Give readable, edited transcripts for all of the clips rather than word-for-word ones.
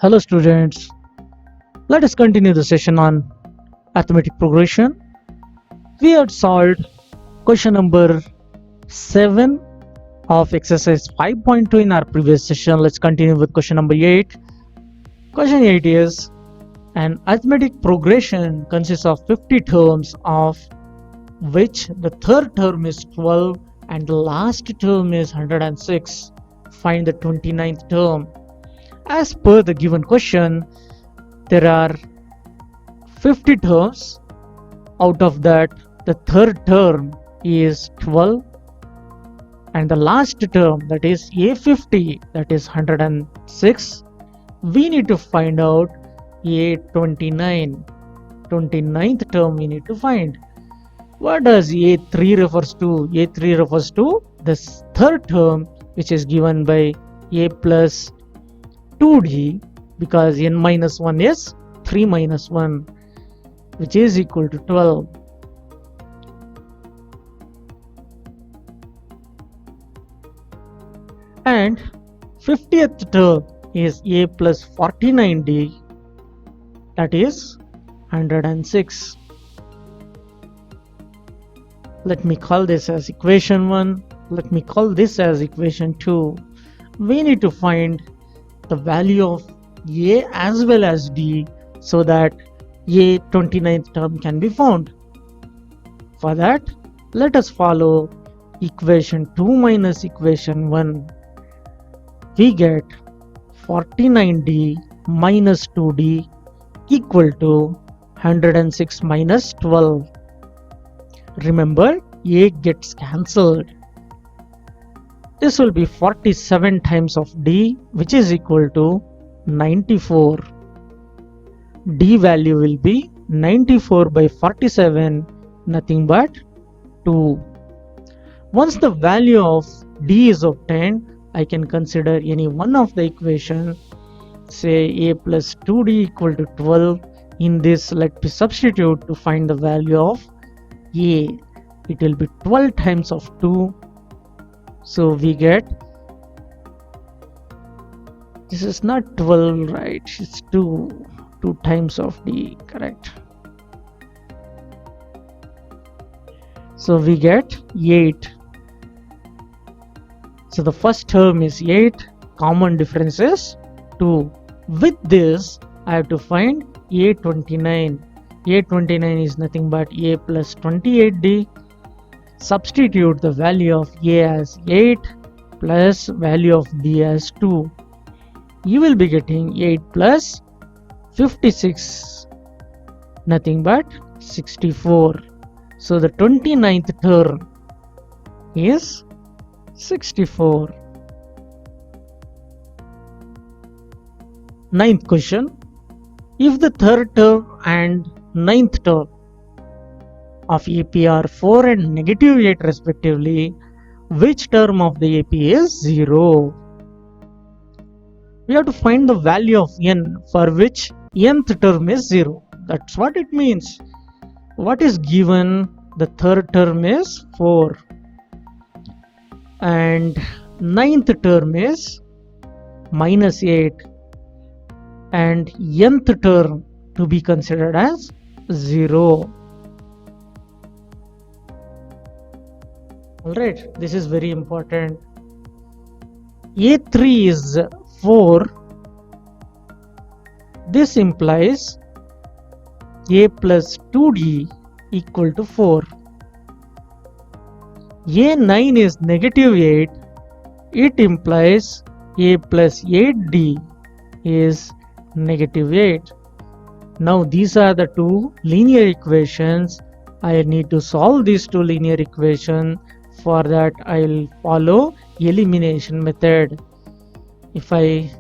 Hello students, let us continue the session on arithmetic progression. We had solved question number 7 of exercise 5.2 in our previous session. Let's continue with question number 8. Question 8 is, an arithmetic progression consists of 50 terms, of which the third term is 12 and the last term is 106. Find the 29th term. As per the given question, there are 50 terms. Out of that, the third term is 12 and the last term, that is A50, that is 106. We need to find out A29. 29th term we need to find. What does A3 refers to? A3 refers to this third term, which is given by A plus 2d, because n minus 1 is 3 minus 1, which is equal to 12. And 50th term is A plus 49d, that is 106. Let me call this as equation 1. Let me call this as equation 2. We need to find the value of A as well as D so that A 29th term can be found. For that, let us follow equation 2 minus equation 1. We get 49D minus 2D equal to 106 minus 12. Remember, A gets cancelled. This will be 47 times of D, which is equal to 94. D value will be 94 by 47, nothing but 2. Once the value of D is obtained, I can consider any one of the equation, say A plus 2D equal to 12. In this, let me substitute to find the value of A. It will be 12 times of 2. So we get, this is not 12, right? It's 2 times of D, correct? So we get 8. So the first term is 8, common difference is 2. With this, I have to find A29. A29 is nothing but A plus 28D. Substitute the value of A as 8 plus value of D as 2. You will be getting 8 plus 56, nothing but 64. So the 29th term is 64. Ninth question. If the third term and ninth term of AP are 4 and negative 8 respectively, which term of the AP is 0? We have to find the value of n for which nth term is 0. That's what it means. What is given? The third term is 4 and ninth term is minus 8 and nth term to be considered as 0. Alright, this is very important. A3 is 4. This implies A plus 2D equal to 4. A9 is negative 8. It implies A plus 8D is negative 8. Now these are the two linear equations. I need to solve these two linear equations. For that, I will follow elimination method. If I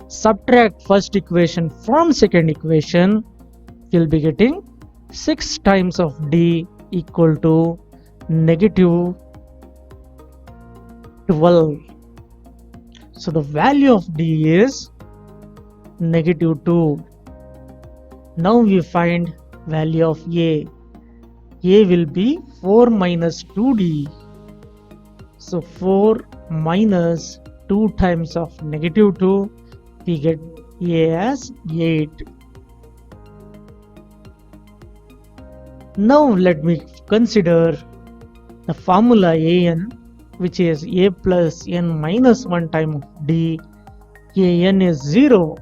subtract first equation from second equation, we'll be getting 6 times of D equal to negative 12. So the value of D is negative 2. Now we find value of A. A will be 4 minus 2D. So 4 minus 2 times of negative 2, we get A as 8. Now let me consider the formula an, which is a plus n minus 1 time of d. An is 0,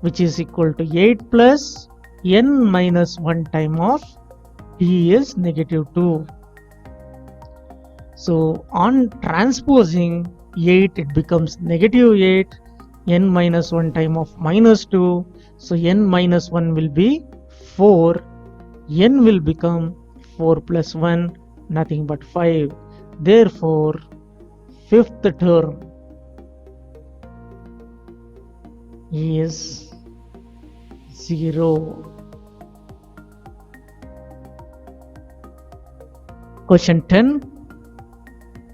which is equal to 8 plus n minus 1 time of d is negative 2. So on transposing 8, it becomes negative 8, n minus 1 time of minus 2. So n minus 1 will be 4, n will become 4 plus 1, nothing but 5. Therefore, fifth term is 0. Question 10.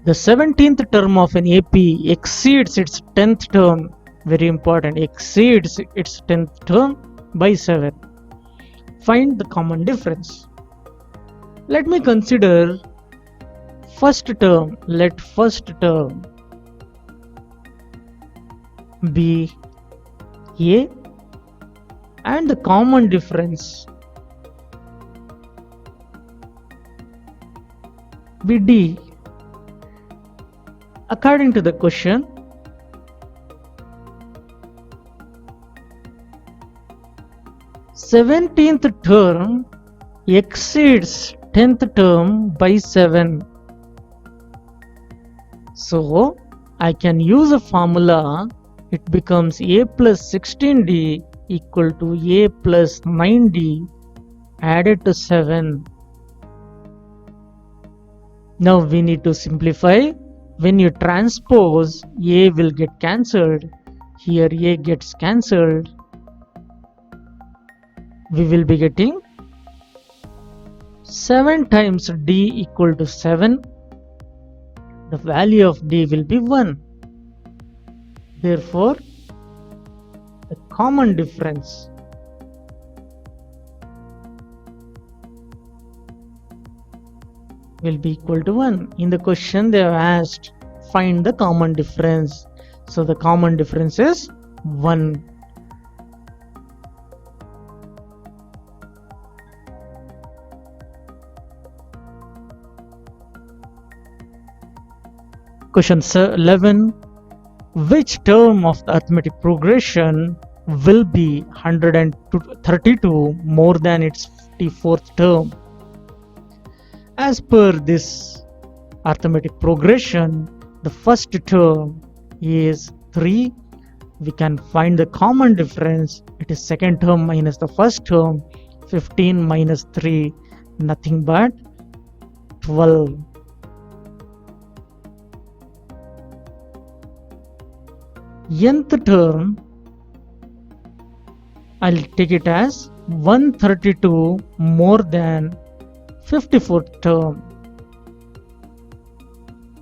The 17th term of an AP exceeds its 10th term, very important, exceeds its 10th term by 7. Find the common difference. Let me consider first term. Let first term be A and the common difference be D. According to the question, seventeenth term exceeds 10th term by 7. So I can use a formula. It becomes a plus 16d equal to a plus 9d added to 7. Now we need to simplify. When you transpose, a will get cancelled. Here a gets cancelled. We will be getting 7 times d equal to 7. The value of d will be 1. Therefore, the common difference will be equal to 1. In the question they have asked, find the common difference. So the common difference is 1. Question 11. Which term of the arithmetic progression will be 132 more than its 54th term? As per this arithmetic progression, the first term is 3. We can find the common difference. It is second term minus the first term. 15 minus 3, nothing but 12. Nth term, I'll take it as 132 more than 54th term.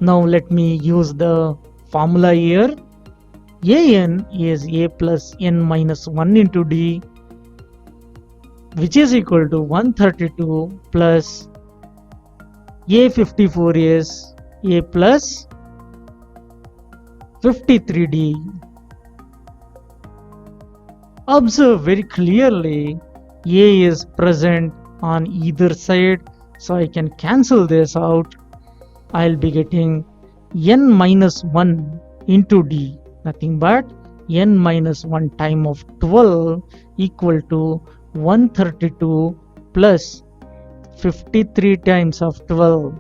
Now let me use the formula here. An is a plus n minus 1 into d, which is equal to 132 plus a54 is a plus 53d. Observe very clearly, a is present on either side, so I can cancel this out. I'll be getting n minus 1 into d, nothing but n minus 1 time of 12 equal to 132 plus 53 times of 12.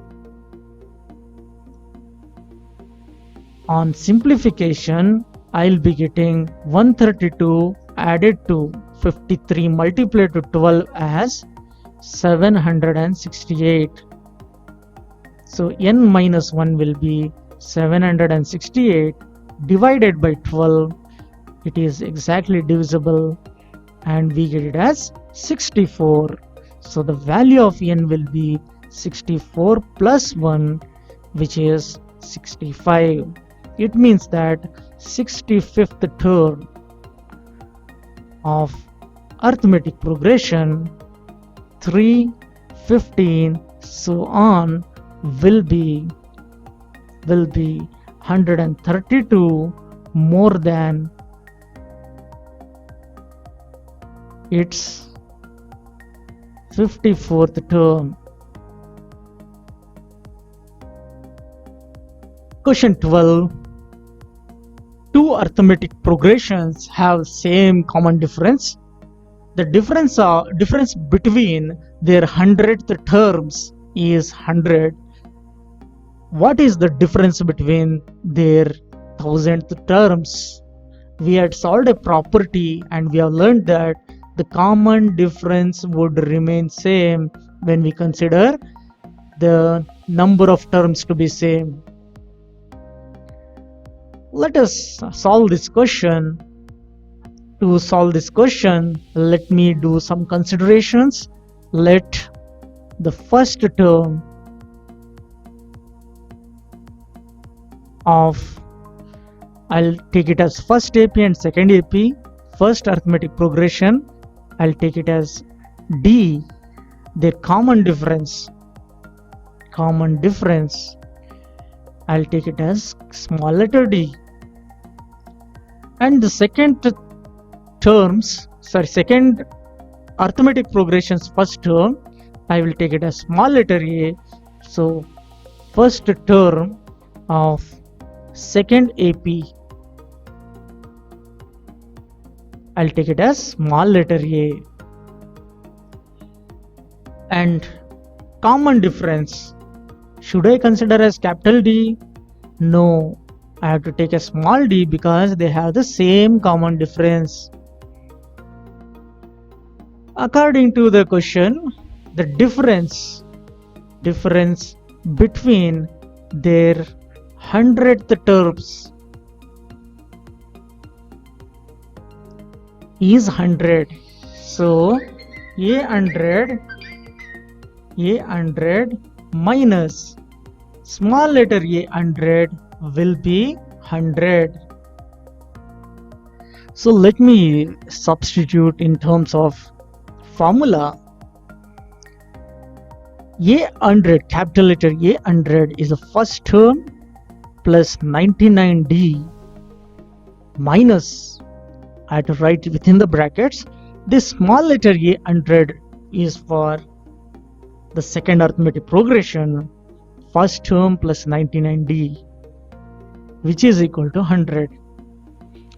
On simplification, I'll be getting 132 added to 53 multiplied to 12 as 768. So n minus 1 will be 768 divided by 12. It is exactly divisible and we get it as 64. So the value of n will be 64 plus 1, which is 65. It means that 65th term of arithmetic progression 3, 15, so on will be 132 more than its 54th term. Question 12. Two arithmetic progressions have same common difference. The difference between their 100th terms is 100. What is the difference between their 1000th terms? We had solved a property and we have learned that the common difference would remain same when we consider the number of terms to be same. Let us solve this question. To solve this question, let me do some considerations. Let the first term of, I'll take it as first AP and second AP, first arithmetic progression, I'll take it as D, their common difference, I'll take it as small letter d. And the second arithmetic progression's first term, I will take it as small letter a. So first term of second AP, I'll take it as small letter a. And common difference, should I consider as capital D? No, I have to take a small d because they have the same common difference. According to the question, the difference between their 100th terms is 100. So A100 minus small letter A100 will be 100. So let me substitute in terms of formula. A100, capital letter A100 is the first term plus 99D minus, I have to write within the brackets, this small letter A100 is for the second arithmetic progression, first term plus 99D, which is equal to 100.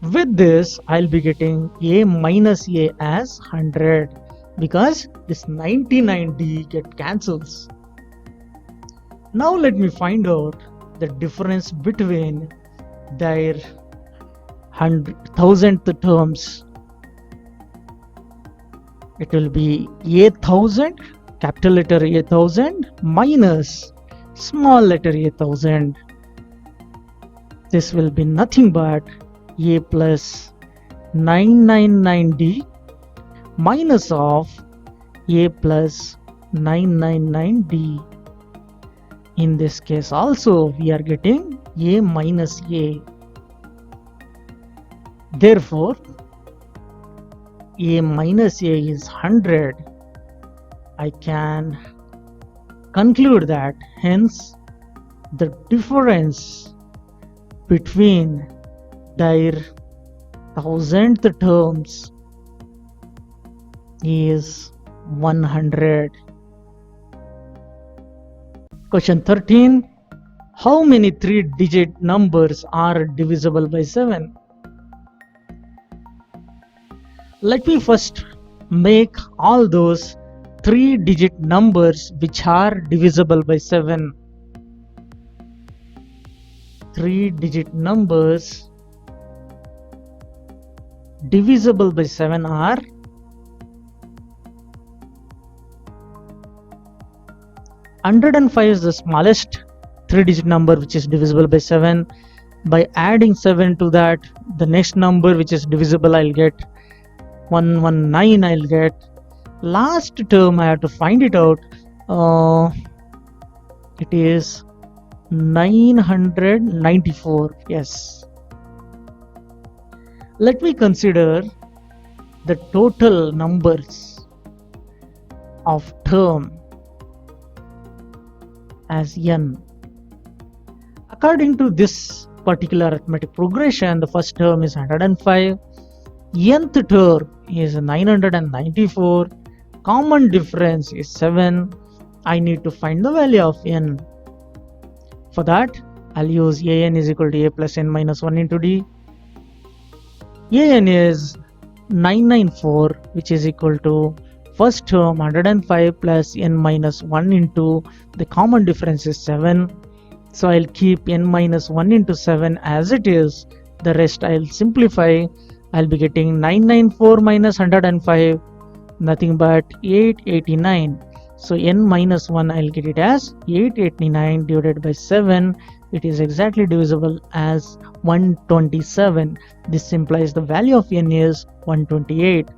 With this, I'll be getting A minus A as 100 because this 99D get cancels. Now let me find out the difference between their 1000th terms. It will be A1000, capital letter A1000 minus small letter A1000. This will be nothing but A plus 999D minus of A plus 999D. In this case also we are getting A minus A. Therefore, A minus A is 100. I can conclude that hence the difference between their 1000th terms is 100. Question 13. How many 3-digit numbers are divisible by 7? Let me first make all those 3-digit numbers which are divisible by 7. 3-digit numbers divisible by 7 are 105 is the smallest 3-digit number which is divisible by 7. By adding 7 to that, the next number which is divisible I'll get 119. I'll get last term I have to find it out. It is 994. Yes. Let me consider the total numbers of term as n. According to this particular arithmetic progression, the first term is 105, nth term is 994, common difference is 7. I need to find the value of n. For that, I'll use an is equal to a plus n minus 1 into d. An is 994, which is equal to first term 105 plus n minus 1 into the common difference is 7. So I'll keep n minus 1 into 7 as it is. The rest I'll simplify. I'll be getting 994 minus 105, nothing but 889. So n minus 1 I'll get it as 889 divided by 7. It is exactly divisible as 127. This implies the value of n is 128.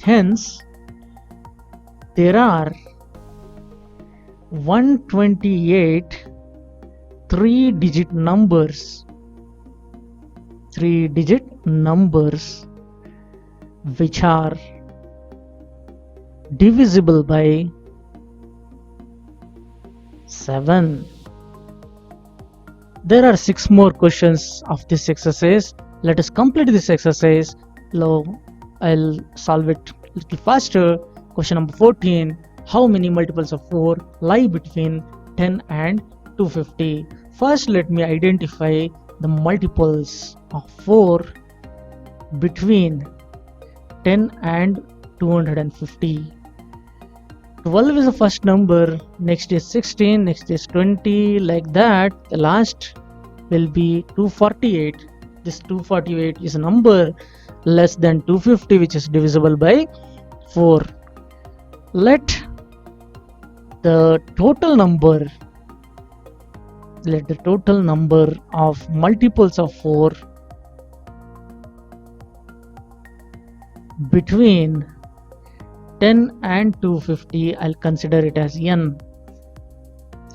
Hence, there are 128 three-digit numbers which are divisible by 7. There are 6 more questions of this exercise. Let us complete this exercise. Now I'll solve it a little faster. Question number 14. How many multiples of 4 lie between 10 and 250? First, let me identify the multiples of 4 between 10 and 250. 12 is the first number, next is 16, next is 20, like that. The last will be 248. This 248 is a number less than 250, which is divisible by 4. Let the total number of multiples of 4 between 10 and 250, I'll consider it as n.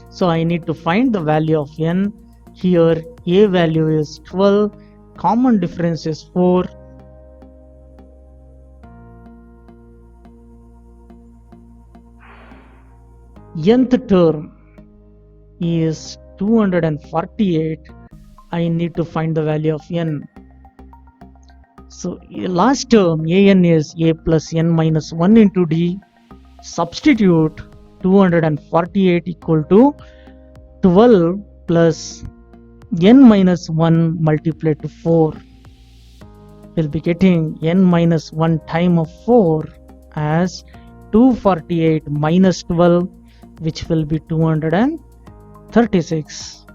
So I need to find the value of n. Here a value is 12, common difference is 4. Nth term is 248. I need to find the value of n. So last term an is a plus n minus 1 into d. Substitute 248 equal to 12 plus n minus 1 multiplied to 4. We'll be getting n minus 1 time of 4 as 248 minus 12, which will be 236.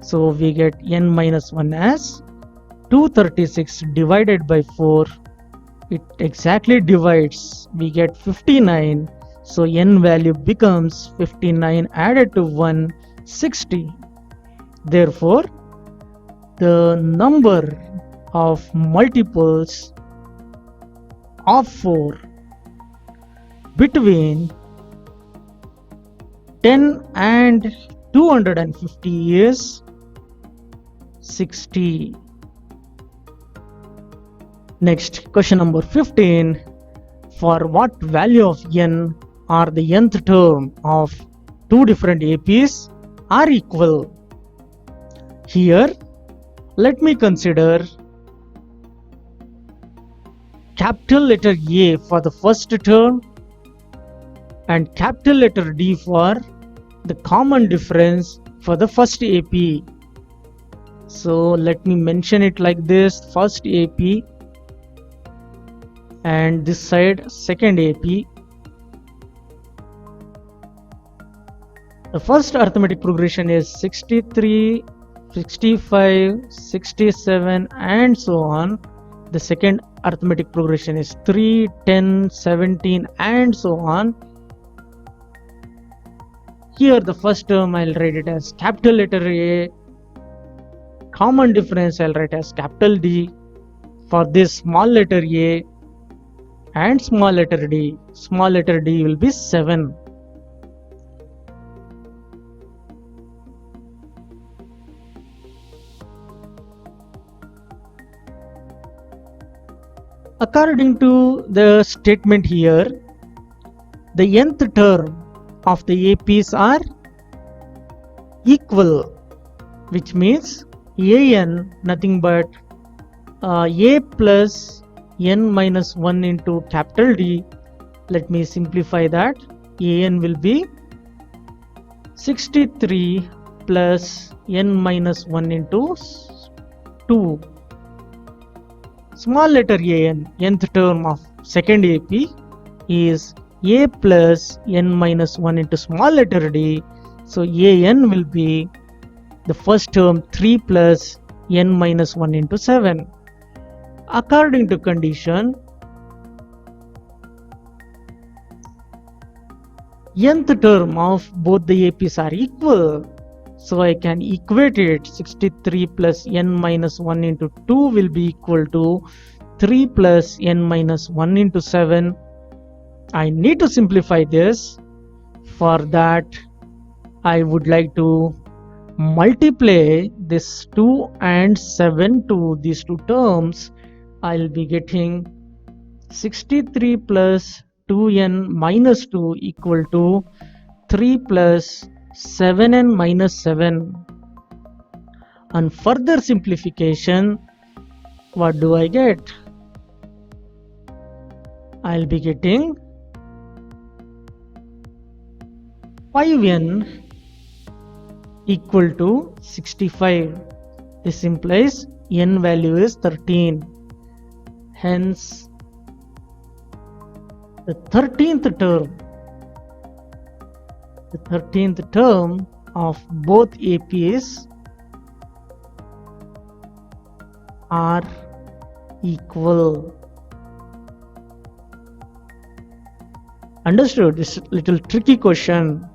So we get n minus 1 as 236 divided by 4. It exactly divides. We get 59. So n value becomes 59 added to 1, 60. Therefore, the number of multiples of 4 between 10 and 250 is 60. Next, question number 15. For what value of n are the nth term of two different APs are equal? Here, let me consider capital letter A for the first term and capital letter D for the common difference for the first AP. So let me mention it like this: first AP and this side second AP. The first arithmetic progression is 63, 65, 67 and so on. The second arithmetic progression is 3, 10, 17 and so on. Here the first term I'll write it as capital letter A, common difference I'll write as capital D. For this, small letter A and small letter D will be 7. According to the statement here, the nth term of the APs are equal, which means an nothing but a plus n minus 1 into capital D. Let me simplify that. An will be 63 plus n minus 1 into 2. Small letter an, nth term of second AP, is a plus n minus 1 into small letter d. So an will be the first term 3 plus n minus 1 into 7. According to condition, nth term of both the APs are equal. So I can equate it. 63 plus n minus 1 into 2 will be equal to 3 plus n minus 1 into 7. I need to simplify this. For that, I would like to multiply this 2 and 7 to these two terms. I'll be getting 63 plus 2n minus 2 equal to 3 plus 7n minus 7. On further simplification, what do I get? I'll be getting 5n equal to 65. This implies n value is 13. Hence, the 13th term of both APs are equal. Understood? This little tricky question.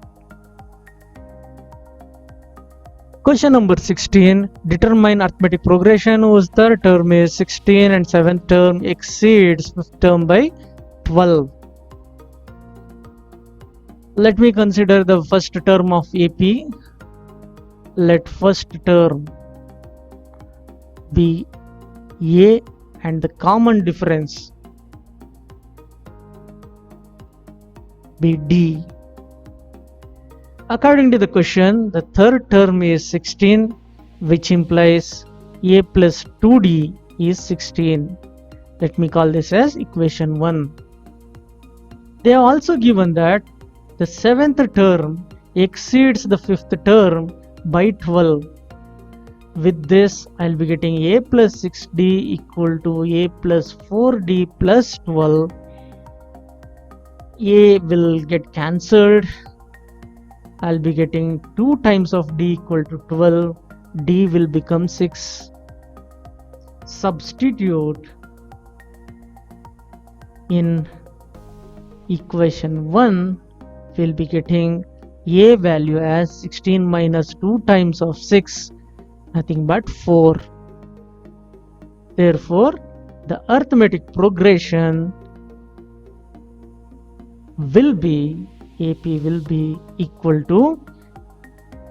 Question number 16. Determine arithmetic progression whose third term is 16 and seventh term exceeds fifth term by 12. Let me consider the first term of AP. Let first term be A and the common difference be D. According to the question, the third term is 16, which implies A plus 2D is 16. Let me call this as equation 1. They have also given that the seventh term exceeds the fifth term by 12. With this, I'll be getting A plus 6D equal to A plus 4D plus 12. A will get cancelled. I'll be getting 2 times of D equal to 12. D will become 6. Substitute in equation 1. We'll be getting A value as 16 minus 2 times of 6, nothing but 4. Therefore, the arithmetic progression will be AP will be equal to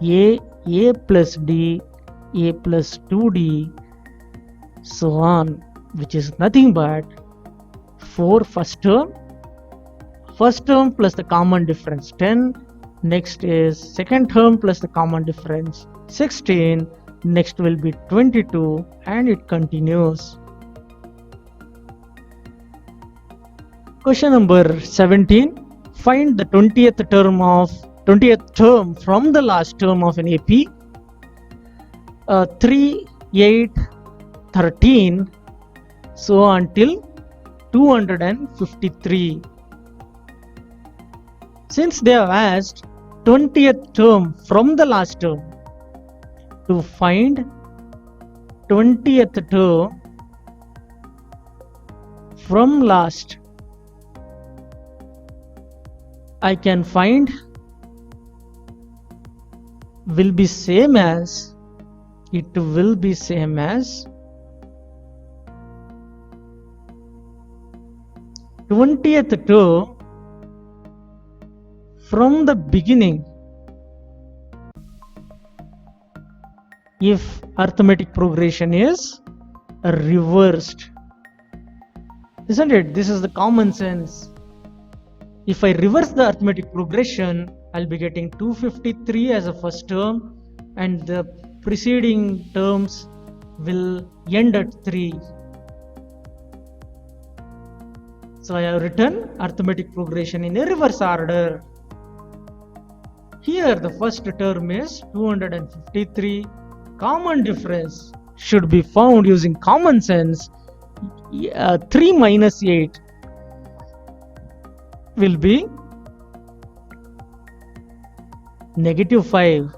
A plus D, A plus 2D, so on, which is nothing but 4 first term plus the common difference 10, next is second term plus the common difference 16, next will be 22, and it continues. Question number 17. Find the 20th term from the last term of an AP. 3, 8, 13, so until 253. Since they have asked 20th term from the last term, to find 20th term from last, I can find will be same as 20th term from the beginning if arithmetic progression is reversed. Isn't it? This is the common sense. If I reverse the arithmetic progression, I'll be getting 253 as a first term, and the preceding terms will end at 3. So I have written arithmetic progression in a reverse order. Here the first term is 253. Common difference should be found using common sense. 3 minus 8 will be negative 5.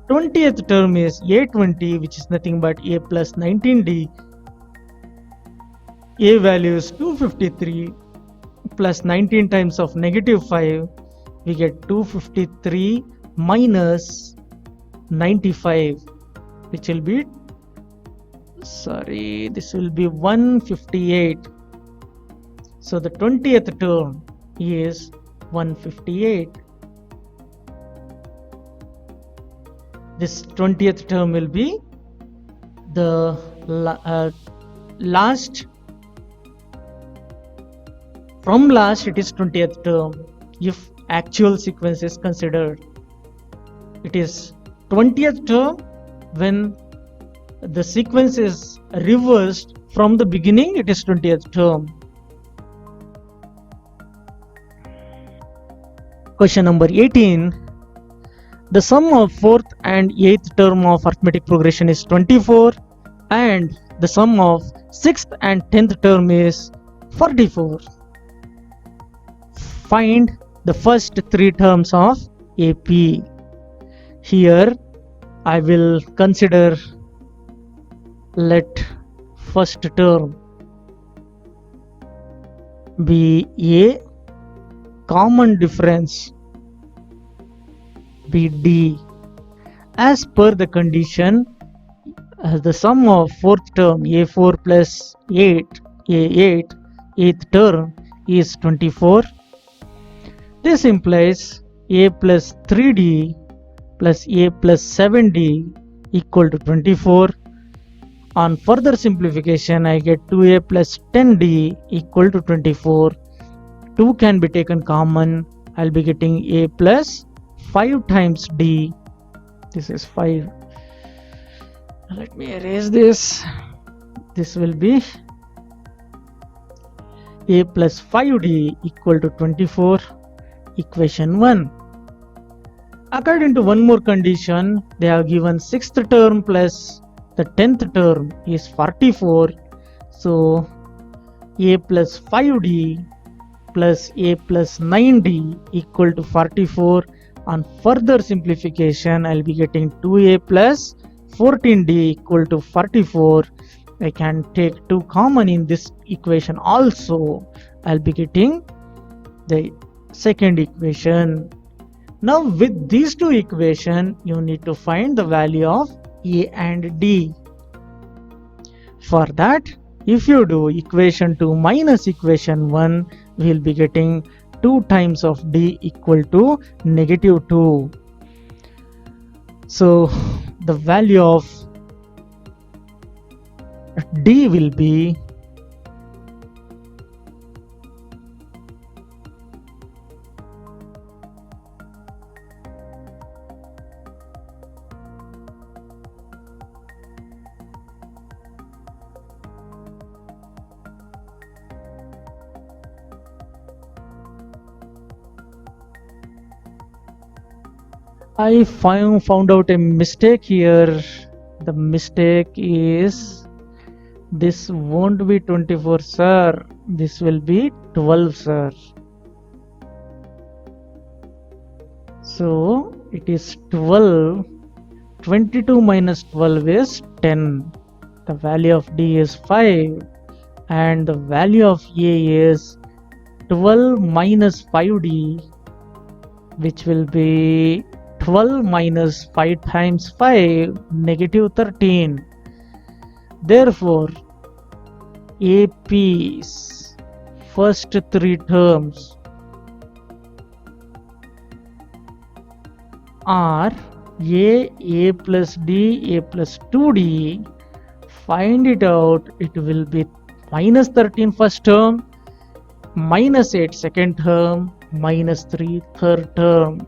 20th term is A20, which is nothing but A plus 19D. A value is 253 plus 19 times of negative 5. We get 253 minus 95, which will be, this will be 158. So the 20th term is 158. This 20th term will be the last. From last it is 20th term. If actual sequence is considered, it is 20th term when the sequence is reversed from the beginning. It is 20th term. Question number 18. The sum of 4th and 8th term of arithmetic progression is 24 and the sum of 6th and 10th term is 44. Find the first 3 terms of AP. Here I will consider, let first term be A, common difference be D. As per the condition, the sum of 4th term A4 plus 8, A8, 8th term is 24. This implies A plus 3D plus A plus 7D equal to 24. On further simplification, I get 2A plus 10D equal to 24. 2 can be taken common. I'll be getting A plus 5 times D. This is 5. Let me erase this. This will be A plus 5D equal to 24. Equation 1. According to one more condition, they have given 6th term plus the 10th term is 44. So A plus 5D plus A plus 9D equal to 44. On further simplification, I'll be getting 2A plus 14D equal to 44. I can take 2 common in this equation also. I'll be getting the second equation. Now with these 2 equations, you need to find the value of A and D. For that, if you do equation 2 minus equation 1, we will be getting 2 times of D equal to negative 2. So the value of D will be I found out a mistake here. The mistake is this won't be 24, sir. This will be 12, sir. So it is 12. 22 minus 12 is 10. The value of D is 5 and the value of A is 12 minus 5D, which will be 12 minus 5 times 5, negative 13. Therefore, AP's first 3 terms are A plus D, A plus 2D. Find it out. It will be minus 13 first term, minus 8 second term, minus 3 third term.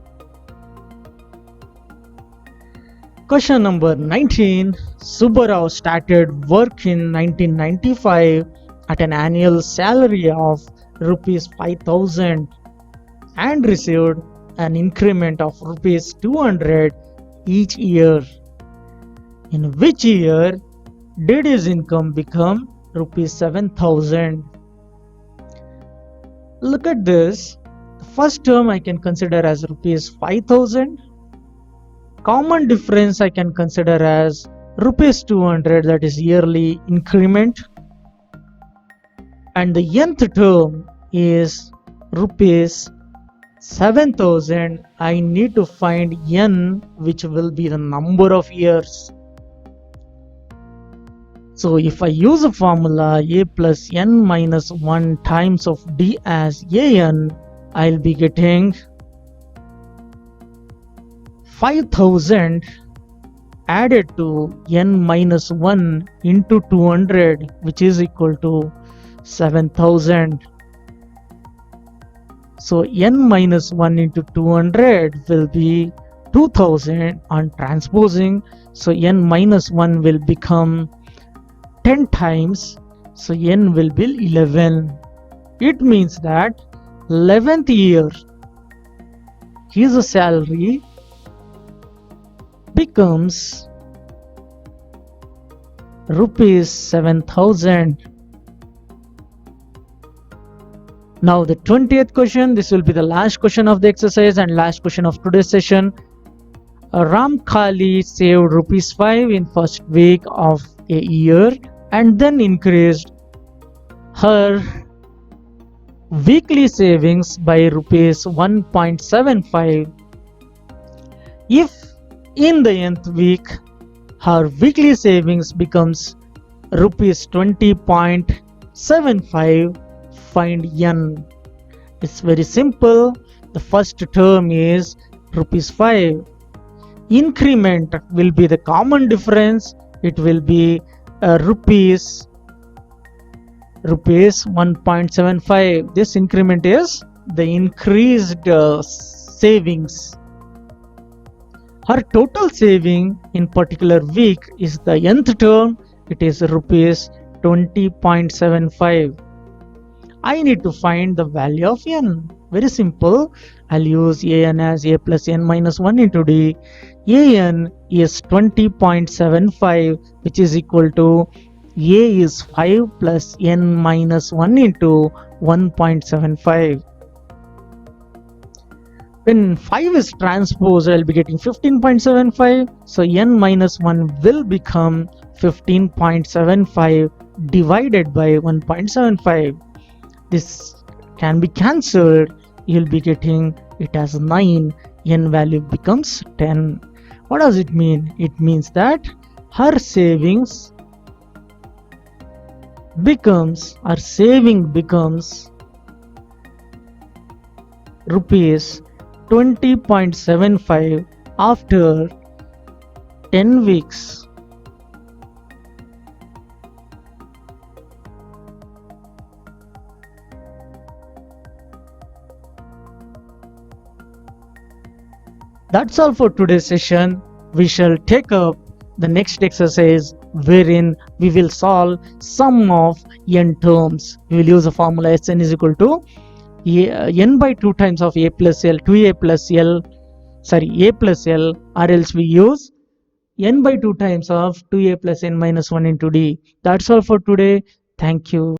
Question number 19. Subbarao started work in 1995 at an annual salary of rupees 5,000 and received an increment of rupees 200 each year. In which year did his income become rupees 7,000? Look at this. The first term I can consider as rupees 5,000. Common difference I can consider as rupees 200, that is yearly increment. And the nth term is rupees 7,000. I need to find n, which will be the number of years. So if I use a formula a plus n minus 1 times of d as an, I'll be getting 5,000 added to n minus 1 into 200, which is equal to 7,000. So n minus 1 into 200 will be 2,000 on transposing. So n minus 1 will become 10 times. So n will be 11. It means that 11th year his salary becomes rupees 7,000. Now the 20th question, this will be the last question of the exercise and last question of today's session. Ram Kali saved rupees 5 in first week of a year and then increased her weekly savings by rupees 1.75. If in the nth week her weekly savings becomes rupees 20.75, find n. It's very simple. The first term is rupees 5. Increment will be the common difference. It will be rupees 1.75. This increment is the increased savings. Her total saving in particular week is the nth term. It is rupees 20.75. I need to find the value of n. Very simple. I'll use an as a plus n minus 1 into d. An is 20.75, which is equal to a is 5 plus n minus 1 into 1.75. When 5 is transposed, I'll be getting 15.75. So n minus 1 will become 15.75 divided by 1.75. This can be cancelled. You'll be getting it as 9. N value becomes 10. What does it mean? It means that her saving becomes rupees 20.75 after 10 weeks. That's all for today's session. We shall take up the next exercise wherein we will solve sum of n terms. We will use the formula Sn is equal to n by 2 times of a plus l, 2a plus l, a plus l, or else we use n by 2 times of 2a plus n minus 1 into d. That's all for today. Thank you.